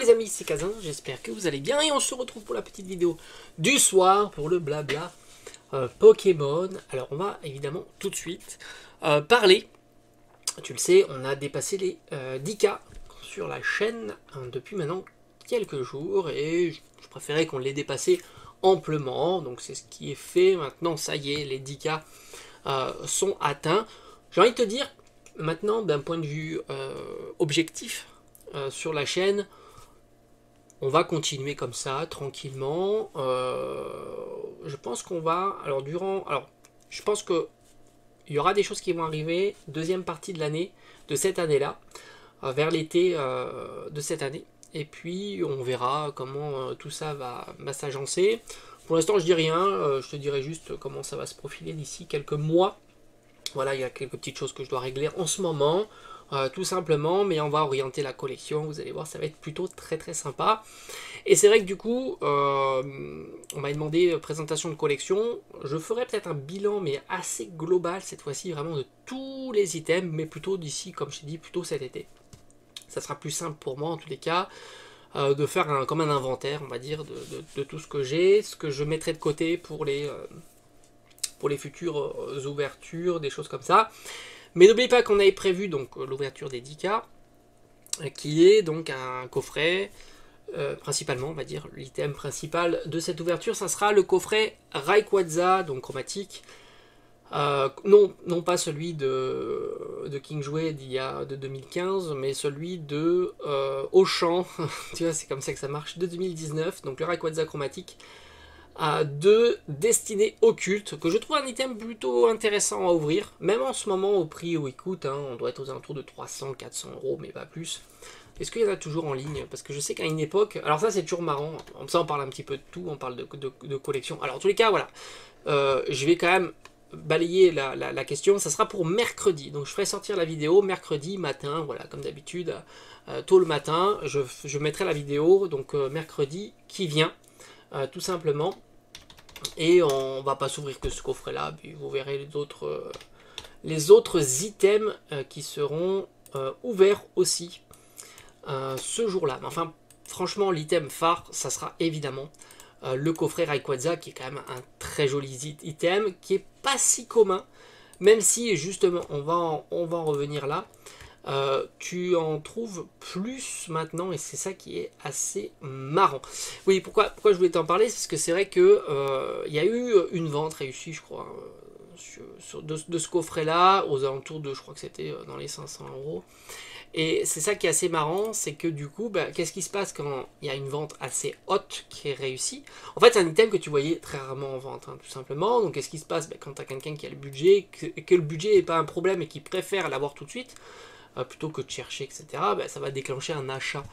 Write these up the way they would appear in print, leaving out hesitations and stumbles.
les amis, c'est Kazin, j'espère que vous allez bien et on se retrouve pour la petite vidéo du soir pour le blabla Pokémon. Alors on va évidemment tout de suite parler, tu le sais, on a dépassé les 10K sur la chaîne depuis maintenant quelques jours et je préférais qu'on les dépassé amplement, donc c'est ce qui est fait maintenant, ça y est, les 10K sont atteints. J'ai envie de te dire, maintenant d'un point de vue objectif, sur la chaîne, on va continuer comme ça, tranquillement. Je pense qu'on va... je pense que il y aura des choses qui vont arriver, deuxième partie de l'année, de cette année-là, vers l'été de cette année. Et puis, on verra comment tout ça va s'agencer. Pour l'instant, je dis rien, je te dirai juste comment ça va se profiler d'ici quelques mois. Voilà, il y a quelques petites choses que je dois régler en ce moment. Tout simplement, mais on va orienter la collection, vous allez voir, ça va être plutôt très très sympa. Et c'est vrai que du coup, on m'a demandé présentation de collection, je ferai peut-être un bilan, mais assez global cette fois-ci, vraiment de tous les items, mais plutôt d'ici, comme je t'ai dit, plutôt cet été. Ça sera plus simple pour moi en tous les cas, de faire comme un inventaire, on va dire, de tout ce que j'ai, ce que je mettrai de côté pour les futures ouvertures, des choses comme ça. Mais n'oubliez pas qu'on avait prévu donc l'ouverture des 10K, qui est donc un coffret, principalement, on va dire, l'item principal de cette ouverture, ça sera le coffret Rayquaza, donc chromatique. Non pas celui de King Jouet de 2015, mais celui de Auchan, tu vois, c'est comme ça que ça marche, de 2019, donc le Rayquaza chromatique. De Destinée Occulte, que je trouve un item plutôt intéressant à ouvrir, même en ce moment au prix où il coûte, hein, on doit être aux alentours de 300-400 €, mais pas plus. Est-ce qu'il y en a toujours en ligne? Parce que je sais qu'à une époque, alors ça c'est toujours marrant, ça on parle un petit peu de tout, on parle de collection. Alors en tous les cas, voilà, je vais quand même balayer la question, ça sera pour mercredi, donc je ferai sortir la vidéo mercredi matin, voilà, comme d'habitude, tôt le matin, je mettrai la vidéo, donc mercredi qui vient, tout simplement. Et on va pas s'ouvrir que ce coffret là, puis vous verrez les autres items qui seront ouverts aussi ce jour là. Mais enfin, franchement, l'item phare, ça sera évidemment le coffret Rayquaza, qui est quand même un très joli item, qui est pas si commun, même si justement on va en revenir là. Tu en trouves plus maintenant et c'est ça qui est assez marrant. Oui, pourquoi je voulais t'en parler, c'est parce que c'est vrai que il y a eu une vente réussie, je crois, de ce coffret là aux alentours de, je crois que c'était dans les 500 €. Et c'est ça qui est assez marrant, c'est que du coup, qu'est-ce qui se passe quand il y a une vente assez haute qui est réussie? En fait, c'est un item que tu voyais très rarement en vente, hein, tout simplement. Donc, qu'est-ce qui se passe quand tu as quelqu'un qui a le budget, que le budget n'est pas un problème et qui préfère l'avoir tout de suite, plutôt que de chercher, etc., ça va déclencher un achat.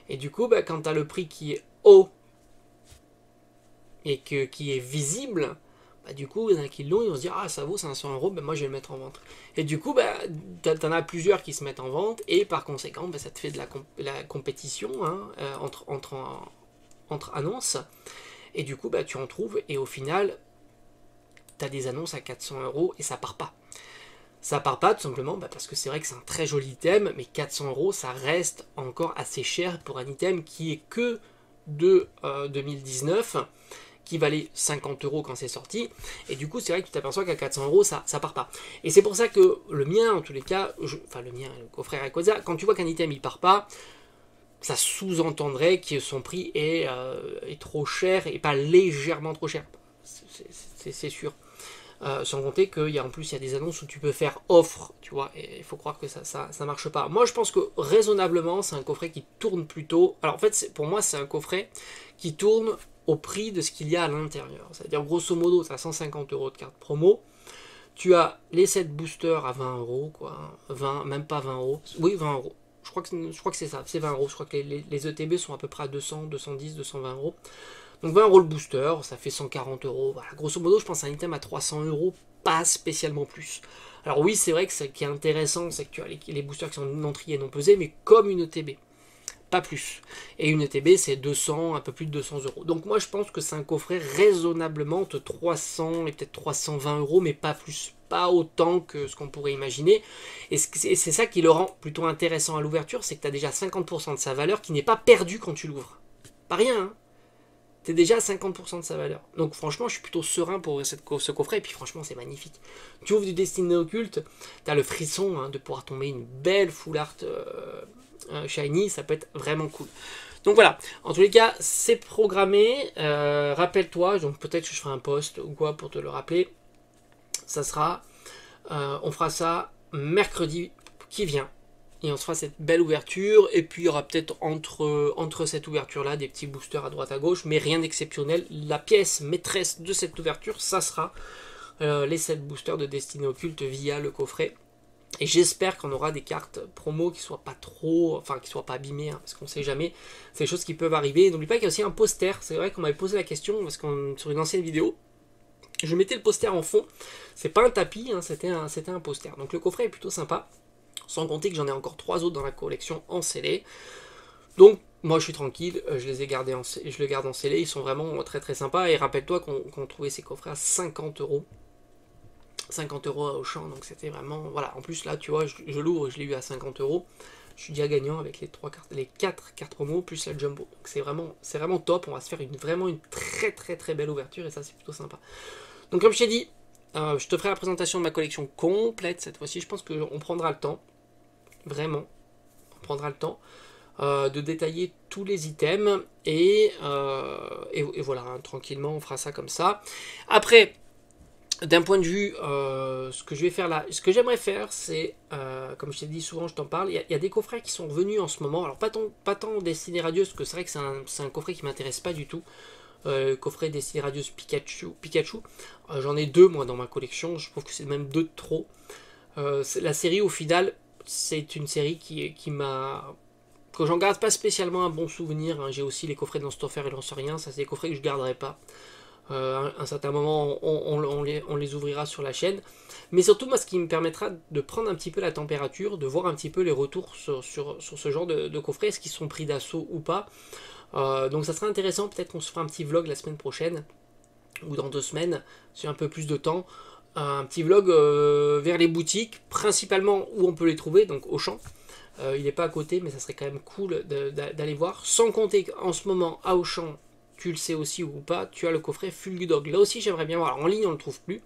Et du coup, quand tu as le prix qui est haut et qui est visible, du coup, il y en a qui l'ont, ils vont se dire, ah, ça vaut 500 €, moi je vais le mettre en vente. Et du coup, t'en as plusieurs qui se mettent en vente, et par conséquent, ça te fait de la compétition, hein, entre annonces. Et du coup, tu en trouves, et au final, tu as des annonces à 400 € et ça part pas. Ça part pas tout simplement parce que c'est vrai que c'est un très joli item, mais 400 € ça reste encore assez cher pour un item qui est que de 2019, qui valait 50 € quand c'est sorti, et du coup c'est vrai que tu t'aperçois qu'à 400 € ça part pas. Et c'est pour ça que le mien, en tous les cas, le coffret Rayquaza, quand tu vois qu'un item il part pas, ça sous-entendrait que son prix est trop cher, et pas légèrement trop cher. C'est sûr. Sans compter qu'il y a en plus il y a des annonces où tu peux faire offre, tu vois, et il faut croire que ça marche pas. Moi je pense que raisonnablement c'est un coffret qui tourne plutôt. Alors en fait pour moi c'est un coffret qui tourne au prix de ce qu'il y a à l'intérieur. C'est-à-dire grosso modo tu as 150 € de carte promo, tu as les 7 boosters à 20 €, quoi, 20, même pas 20 €, oui 20 €. Je crois que c'est ça, c'est 20 €. Je crois que les ETB sont à peu près à 200, 210, 220 €. Donc 20 € le booster, ça fait 140 €. Voilà, grosso modo, je pense à un item à 300 €, pas spécialement plus. Alors oui, c'est vrai que ce qui est intéressant, c'est que tu as les boosters qui sont non triés, non pesés, mais comme une ETB. pas plus. Et une ETB, c'est 200, un peu plus de 200 euros. Donc moi, je pense que c'est un coffret raisonnablement entre 300 et peut-être 320 euros, mais pas plus. Pas autant que ce qu'on pourrait imaginer. Et c'est ça qui le rend plutôt intéressant à l'ouverture, c'est que tu as déjà 50% de sa valeur qui n'est pas perdue quand tu l'ouvres. Pas rien, hein. Tu es déjà à 50% de sa valeur. Donc franchement, je suis plutôt serein pour ouvrir ce coffret. Et puis franchement, c'est magnifique. Tu ouvres du Destiny Occulte, tu as le frisson de pouvoir tomber une belle full art shiny. Ça peut être vraiment cool. Donc voilà, en tous les cas, c'est programmé. Rappelle-toi, donc peut-être que je ferai un post ou quoi pour te le rappeler. Ça sera, on fera ça mercredi qui vient. Et on se fera cette belle ouverture. Et puis il y aura peut-être entre cette ouverture-là des petits boosters à droite à gauche. Mais rien d'exceptionnel. La pièce maîtresse de cette ouverture, ça sera les 7 boosters de Destiny Occulte via le coffret. Et j'espère qu'on aura des cartes promo qui soient pas trop, enfin qui soient pas abîmées, hein, parce qu'on sait jamais, c'est des choses qui peuvent arriver. N'oublie pas qu'il y a aussi un poster, c'est vrai qu'on m'avait posé la question, parce qu'on sur une ancienne vidéo, je mettais le poster en fond, c'est pas un tapis, hein, c'était un poster. Donc le coffret est plutôt sympa, sans compter que j'en ai encore 3 autres dans la collection en scellé. Donc moi je suis tranquille, je les ai gardés je les garde en scellé, ils sont vraiment très très sympas. Et rappelle-toi qu'on trouvait ces coffrets à 50 euros. 50 euros à Auchan, donc c'était vraiment, voilà, en plus là tu vois, je l'ouvre, je l'ai eu à 50 euros, je suis déjà gagnant avec les 4 cartes promo plus la jumbo, donc c'est vraiment top. On va se faire vraiment une très très très belle ouverture, et ça c'est plutôt sympa. Donc comme je t'ai dit, je te ferai la présentation de ma collection complète cette fois-ci. Je pense qu'on prendra le temps, vraiment, on prendra le temps de détailler tous les items, et voilà, hein, tranquillement on fera ça comme ça. Après, d'un point de vue, ce que je vais faire là, ce que j'aimerais faire, c'est, comme je t'ai dit souvent, je t'en parle, il y a des coffrets qui sont revenus en ce moment. Alors pas tant Destiny Radius, parce que c'est vrai que c'est un coffret qui m'intéresse pas du tout. Coffret Destiny Radius Pikachu. J'en ai 2 moi dans ma collection, je trouve que c'est même 2 de trop. La série au final, c'est une série qui m'a... que j'en garde pas spécialement un bon souvenir, hein. J'ai aussi les coffrets de Lance-Torfer et Lance-Rien, ça c'est des coffrets que je garderai pas. Un certain moment on les ouvrira sur la chaîne, mais surtout moi ce qui me permettra de prendre un petit peu la température, de voir un petit peu les retours sur ce genre de coffret, est-ce qu'ils sont pris d'assaut ou pas. Donc ça sera intéressant, peut-être qu'on se fera un petit vlog la semaine prochaine ou dans 2 semaines, si j'ai un peu plus de temps, un petit vlog vers les boutiques, principalement où on peut les trouver, donc Auchan. Il n'est pas à côté, mais ça serait quand même cool d'aller voir, sans compter qu'en ce moment à Auchan, tu le sais aussi ou pas, tu as le coffret Fulgudog. Là aussi j'aimerais bien voir. Alors, en ligne on ne le trouve plus.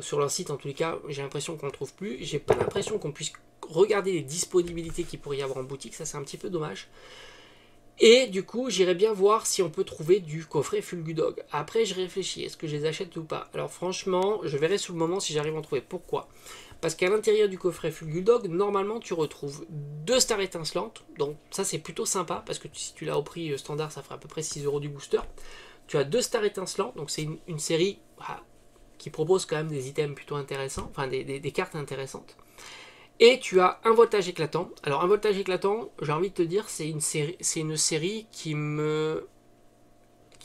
Sur leur site en tous les cas, j'ai l'impression qu'on ne le trouve plus. J'ai pas l'impression qu'on puisse regarder les disponibilités qu'il pourrait y avoir en boutique. Ça c'est un petit peu dommage. Et du coup j'irai bien voir si on peut trouver du coffret Fulgudog. Après je réfléchis, est-ce que je les achète ou pas. Alors franchement, je verrai sur le moment si j'arrive à en trouver. Pourquoi ? Parce qu'à l'intérieur du coffret Fulgudog, normalement tu retrouves 2 stars étincelantes. Donc ça c'est plutôt sympa, parce que si tu l'as au prix standard, ça fera à peu près 6 euros du booster. Tu as 2 stars étincelantes, donc c'est une série qui propose quand même des items plutôt intéressants, enfin des cartes intéressantes. Et tu as un voltage éclatant. Alors un voltage éclatant, j'ai envie de te dire, c'est une série qui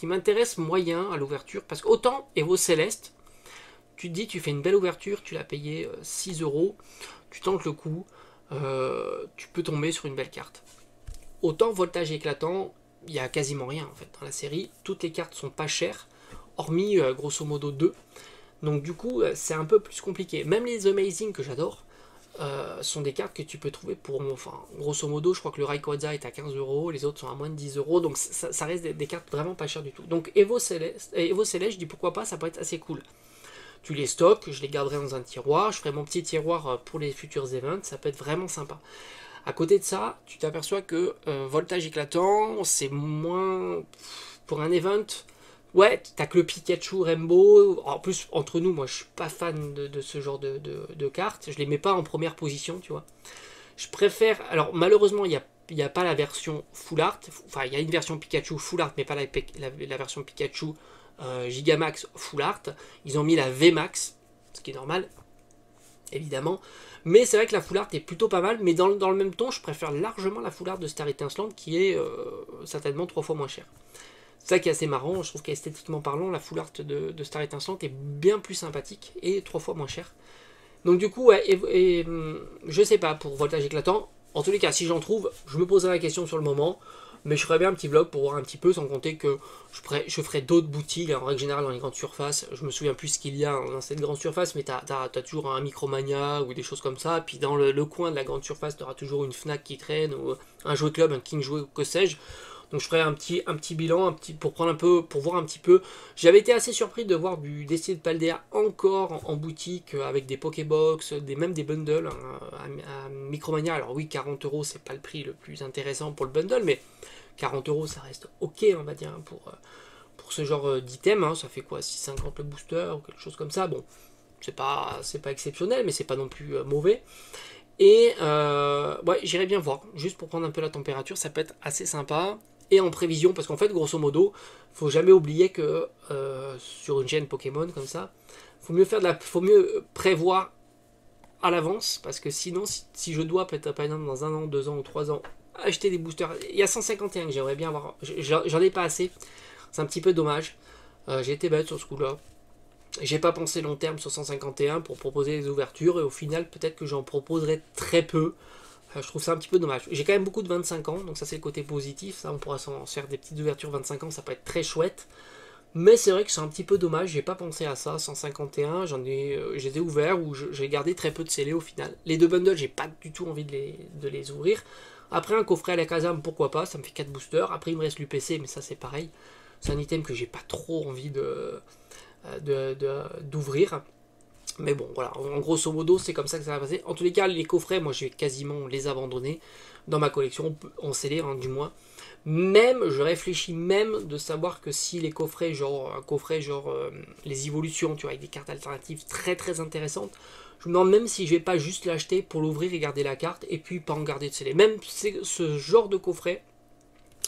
m'intéresse moyen à l'ouverture, parce qu'autant Evo Céleste, tu te dis, tu fais une belle ouverture, tu l'as payé 6 euros, tu tentes le coup, tu peux tomber sur une belle carte. Autant voltage éclatant, il n'y a quasiment rien en fait dans la série. Toutes les cartes sont pas chères, hormis grosso modo 2. Donc du coup, c'est un peu plus compliqué. Même les Amazing que j'adore sont des cartes que tu peux trouver pour, enfin, grosso modo, je crois que le Rayquaza est à 15 euros, les autres sont à moins de 10 euros. Donc ça reste des cartes vraiment pas chères du tout. Donc Evo Céleste, je dis pourquoi pas, ça peut être assez cool. Tu les stocks, je les garderai dans un tiroir, je ferai mon petit tiroir pour les futurs events, ça peut être vraiment sympa. À côté de ça, tu t'aperçois que voltage éclatant, c'est moins... Pour un event, ouais, t'as que le Pikachu Rainbow. En plus, entre nous, moi je suis pas fan de ce genre de cartes, je les mets pas en première position, tu vois. Je préfère... Alors malheureusement, il n'y a pas la version Full Art, enfin il y a une version Pikachu Full Art, mais pas la version Pikachu Gigamax Full Art. Ils ont mis la VMAX, ce qui est normal, évidemment. Mais c'est vrai que la Full Art est plutôt pas mal, mais dans le même ton, je préfère largement la Full Art de Star Étincelante, qui est certainement 3 fois moins chère. C'est ça qui est assez marrant, je trouve qu'esthétiquement parlant, la Full Art de Star Étincelante est bien plus sympathique et 3 fois moins chère. Donc du coup, ouais, je sais pas, pour voltage éclatant, En tous les cas, si j'en trouve, je me poserai la question sur le moment. Mais je ferai bien un petit vlog pour voir un petit peu, sans compter que je ferai d'autres boutiques, en règle générale dans les grandes surfaces. Je me souviens plus ce qu'il y a dans cette grande surface, mais t'as toujours un Micromania ou des choses comme ça. Puis dans le coin de la grande surface, tu auras toujours une Fnac qui traîne, ou un jouet club, un King Jouet, que sais-je. Donc je ferai un petit bilan, pour prendre un peu, pour voir un petit peu. J'avais été assez surpris de voir du Destiny de Paldea encore en boutique, avec des Pokébox, même des bundles, à Micromania. Alors oui, 40 euros, c'est pas le prix le plus intéressant pour le bundle, mais 40 euros, ça reste ok, on va dire, pour ce genre d'item. Hein. Ça fait quoi, 6,50 le booster ou quelque chose comme ça. Bon, c'est pas exceptionnel, mais c'est pas non plus mauvais. Et ouais, j'irai bien voir, juste pour prendre un peu la température, ça peut être assez sympa. Et en prévision, parce qu'en fait, grosso modo, faut jamais oublier que sur une chaîne Pokémon comme ça, faut mieux prévoir à l'avance, parce que sinon, si je dois peut-être par exemple dans 1 an, 2 ans ou 3 ans acheter des boosters, il y a 151 que j'aimerais bien avoir, j'en ai pas assez, c'est un petit peu dommage. J'ai été bête sur ce coup-là. J'ai pas pensé long terme sur 151 pour proposer des ouvertures, et au final, peut-être que j'en proposerai très peu. Je trouve ça un petit peu dommage. J'ai quand même beaucoup de 25 ans, donc ça c'est le côté positif. Ça, on pourra s'en faire des petites ouvertures 25 ans, ça peut être très chouette. Mais c'est vrai que c'est un petit peu dommage, j'ai pas pensé à ça. 151, je les ai ouverts, ou j'ai gardé très peu de scellés au final. Les deux bundles, j'ai pas du tout envie de les ouvrir. Après, un coffret à la Kazam, pourquoi pas, ça me fait 4 boosters. Après, il me reste l'UPC, mais ça c'est pareil. C'est un item que j'ai pas trop envie d'ouvrir. Mais bon, voilà, en grosso modo, c'est comme ça que ça va passer. En tous les cas, les coffrets, moi, je vais quasiment les abandonner dans ma collection, en scellé, hein, du moins. Même, je réfléchis même de savoir que si les coffrets, genre, un coffret, genre, les évolutions, tu vois, avec des cartes alternatives très très intéressantes, je me demande même si je vais pas juste l'acheter pour l'ouvrir et garder la carte, et puis pas en garder de scellé. Même ce genre de coffret,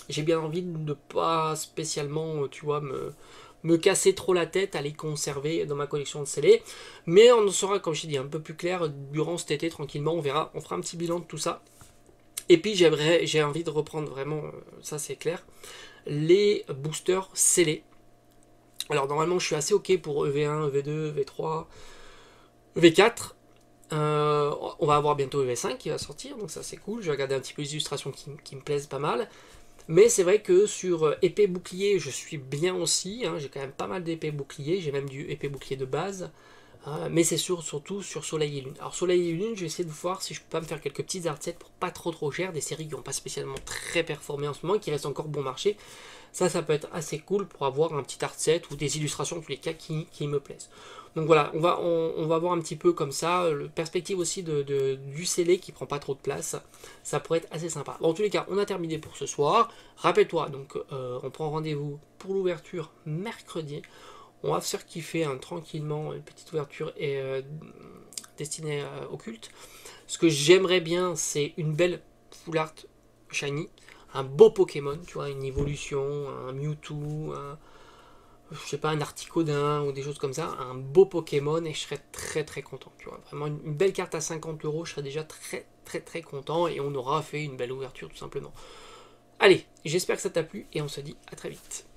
j'ai bien envie de ne pas spécialement, tu vois, me casser trop la tête à les conserver dans ma collection de scellés. Mais on en saura, comme je t'ai dit, un peu plus clair durant cet été, tranquillement. On verra, on fera un petit bilan de tout ça. Et puis j'ai envie de reprendre vraiment, ça c'est clair, les boosters scellés. Alors normalement je suis assez ok pour EV1, EV2, EV3, EV4. On va avoir bientôt EV5 qui va sortir, donc ça c'est cool. Je vais regarder un petit peu les illustrations qui me plaisent pas mal. Mais c'est vrai que sur épée bouclier, je suis bien aussi. Hein, j'ai quand même pas mal d'épée bouclier. J'ai même du épée bouclier de base. Mais c'est surtout sur Soleil et Lune. Alors Soleil et Lune, je vais essayer de voir si je peux pas me faire quelques petites art sets pour pas trop cher. Des séries qui n'ont pas spécialement très performé en ce moment et qui restent encore bon marché. Ça peut être assez cool pour avoir un petit art set ou des illustrations en tous les cas qui me plaisent. Donc voilà, on va voir un petit peu comme ça, le perspective aussi du scellé qui prend pas trop de place, ça pourrait être assez sympa. Bon, en tous les cas, on a terminé pour ce soir. Rappelle-toi, donc on prend rendez-vous pour l'ouverture mercredi. On va se faire kiffer tranquillement, une petite ouverture destinée au culte. Ce que j'aimerais bien, c'est une belle full art shiny, un beau Pokémon, tu vois, une évolution, un Mewtwo, je sais pas, un Articodin ou des choses comme ça, un beau Pokémon, et je serais très content, tu vois. Vraiment une belle carte à 50 euros, je serais déjà très content, et on aura fait une belle ouverture tout simplement. Allez, j'espère que ça t'a plu, et on se dit à très vite.